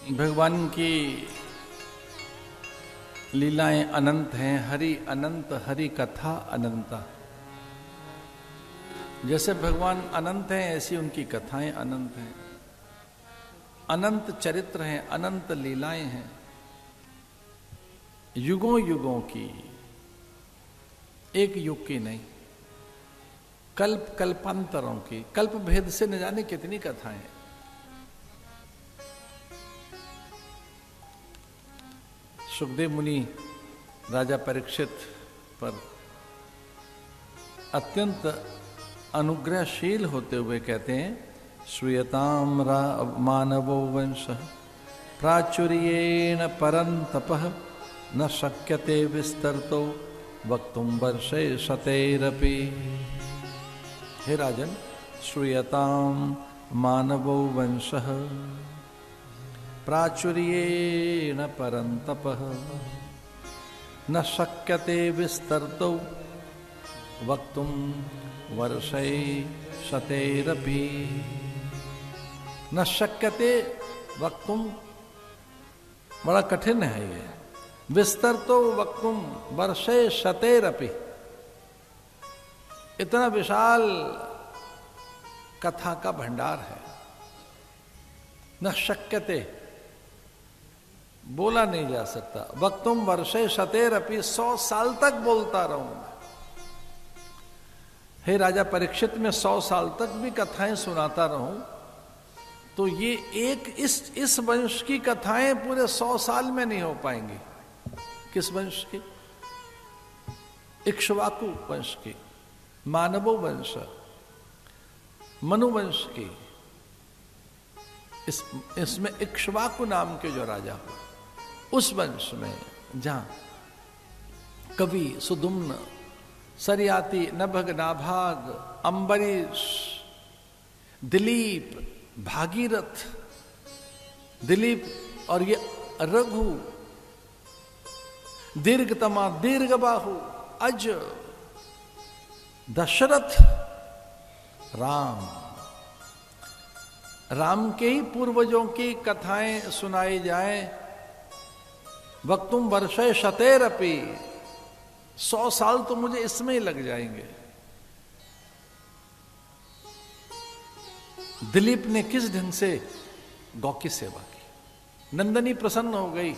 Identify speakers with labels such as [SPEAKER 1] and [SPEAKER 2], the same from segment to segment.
[SPEAKER 1] भगवान की लीलाएं अनंत हैं। हरि अनंत, हरि कथा अनंता। जैसे भगवान अनंत हैं ऐसी उनकी कथाएं अनंत हैं। अनंत चरित्र हैं, अनंत लीलाएं हैं, युगों युगों की, एक युग की नहीं, कल्प कल्पांतरों की, कल्प भेद से न जाने कितनी कथाएं हैं। सुखदेव मुनि राजा परीक्षित पर अत्यंत अनुग्रहशील होते हुए कहते हैं, श्रूयताम मानवो वंश प्राचुर्येण परंतपः न शक्यते विस्तरतो वक्तुम वर्षे शतैरपि। हे राजन, श्रूयताम मानवो वंशः प्राचुर्येण परंतपः न शक्यते विस्तरतो वक्तुम वर्षै शतैरपि। न शक्यते वक्तुम, बड़ा कठिन है ये। विस्तरतो वक्तुम वर्षै शतैरपि, इतना विशाल कथा का भंडार है। न शक्यते, बोला नहीं जा सकता। वक्तुम वर्षे शतैरपि, 100 साल तक बोलता रहूं। हे राजा परीक्षित, में 100 साल तक भी कथाएं सुनाता रहूं तो ये एक इस वंश की कथाएं पूरे 100 साल में नहीं हो पाएंगी। किस वंश की? इक्ष्वाकु वंश की, मानवो वंश, मनुवंश की। इसमें इक्ष्वाकु नाम के जो राजा हुए, उस वंश में जहां कवि, सुदुम्न, सरियाती, नभग, नाभाग, अंबरीश, दिलीप, भागीरथ, दिलीप और ये रघु, दीर्घतमा, दीर्घबाहु, अज, दशरथ, राम के ही पूर्वजों की कथाएं सुनाई जाएं। वक्तुम वर्षे शतैरपि, 100 साल तो मुझे इसमें ही लग जाएंगे। दिलीप ने किस ढंग से गौ की सेवा की। नंदनी प्रसन्न हो गई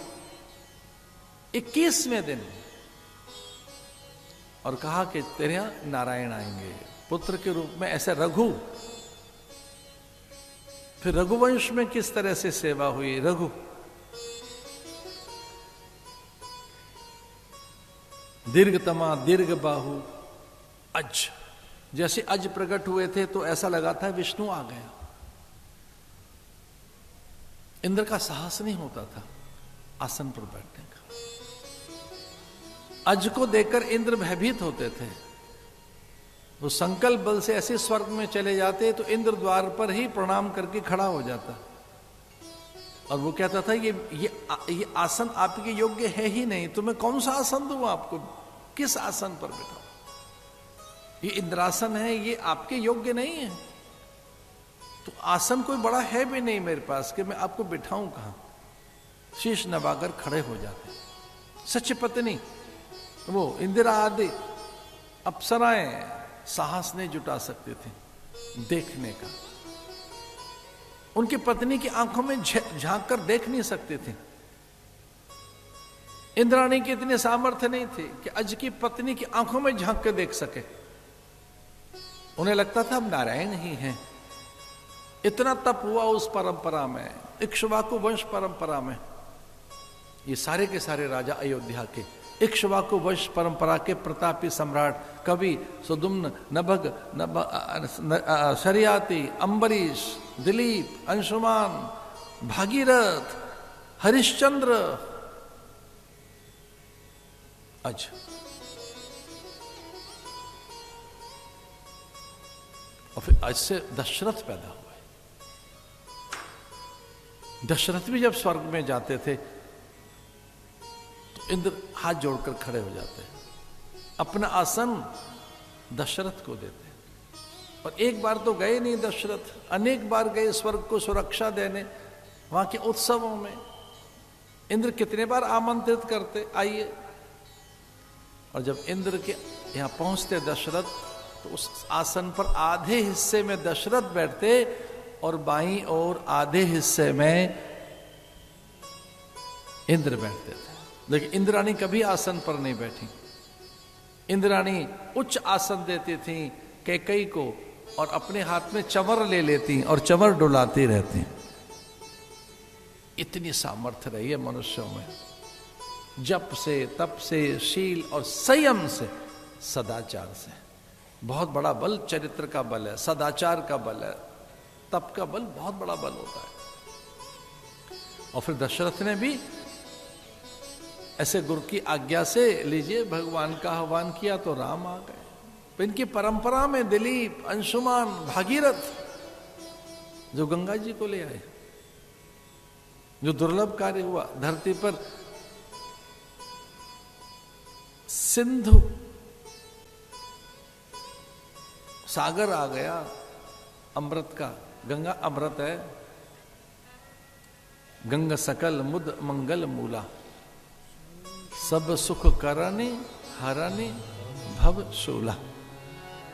[SPEAKER 1] 21वें दिन और कहा कि तेरे यहां नारायण आएंगे पुत्र के रूप में। ऐसे रघु, फिर रघुवंश में किस तरह से सेवा हुई। रघु, दीर्घतमा, दीर्घबाहु, अज, जैसे अज प्रकट हुए थे तो ऐसा लगा था विष्णु आ गया। इंद्र का साहस नहीं होता था आसन पर बैठने का। अज को देखकर इंद्र भयभीत होते थे। वो संकल्प बल से ऐसे स्वर्ग में चले जाते तो इंद्र द्वार पर ही प्रणाम करके खड़ा हो जाता और वो कहता था ये आसन आपके योग्य है ही नहीं, तो मैं कौन सा आसन दूं आपको, किस आसन पर बैठाऊं? ये इंद्रासन है, ये आपके योग्य नहीं है। तो आसन कोई बड़ा है भी नहीं मेरे पास कि मैं आपको बिठाऊं कहां। शीश नवाकर खड़े हो जाते। सच पत्नी, वो इंदिरा आदि अप्सराएं साहस नहीं जुटा सकते थे देखने का। उनकी पत्नी की आंखों में झांक कर देख नहीं सकते थे। इंद्राणी की इतने सामर्थ्य नहीं थे कि अज की पत्नी की आंखों में झांक कर देख सके। उन्हें लगता था अब नारायण ही हैं। इतना तप हुआ उस परंपरा में, इक्ष्वाकु वंश परंपरा में। ये सारे के सारे राजा अयोध्या के इक्ष्वाकु वंश परंपरा के प्रतापी सम्राट, कवि, सुदुम्न, नभग, शरियाती, अंबरीश, दिलीप, अंशुमान, भागीरथ, हरिश्चंद्र, अज। और फिर अज से दशरथ पैदा हुए। दशरथ भी जब स्वर्ग में जाते थे तो इंद्र हाथ जोड़कर खड़े हो जाते, अपना आसन दशरथ को देते। और एक बार तो गए नहीं दशरथ, अनेक बार गए स्वर्ग को सुरक्षा देने, वहां के उत्सवों में इंद्र कितने बार आमंत्रित करते, आइए। और जब इंद्र के यहां पहुंचते दशरथ, तो उस आसन पर आधे हिस्से में दशरथ बैठते और बाईं ओर आधे हिस्से में इंद्र बैठते थे। लेकिन इंद्राणी कभी आसन पर नहीं बैठी। इंद्राणी उच्च आसन देती थी कैकेयी को और अपने हाथ में चंवर ले लेती और चंवर डुलाती रहती। इतनी सामर्थ्य रही है मनुष्यों में, जप से, तप से, शील और संयम से, सदाचार से। बहुत बड़ा बल चरित्र का बल है, सदाचार का बल है, तप का बल बहुत बड़ा बल होता है। और फिर दशरथ ने भी ऐसे गुरु की आज्ञा से, लीजिए, भगवान का आह्वान किया तो राम आ गए। तो इनकी परंपरा में दिलीप, अंशुमान, भागीरथ जो गंगा जी को ले आए, जो दुर्लभ कार्य हुआ धरती पर, सिंधु सागर आ गया अमृत का। गंगा अमृत है। गंगा सकल मुद मंगल मूला, सब सुख करने हरने भव शूला।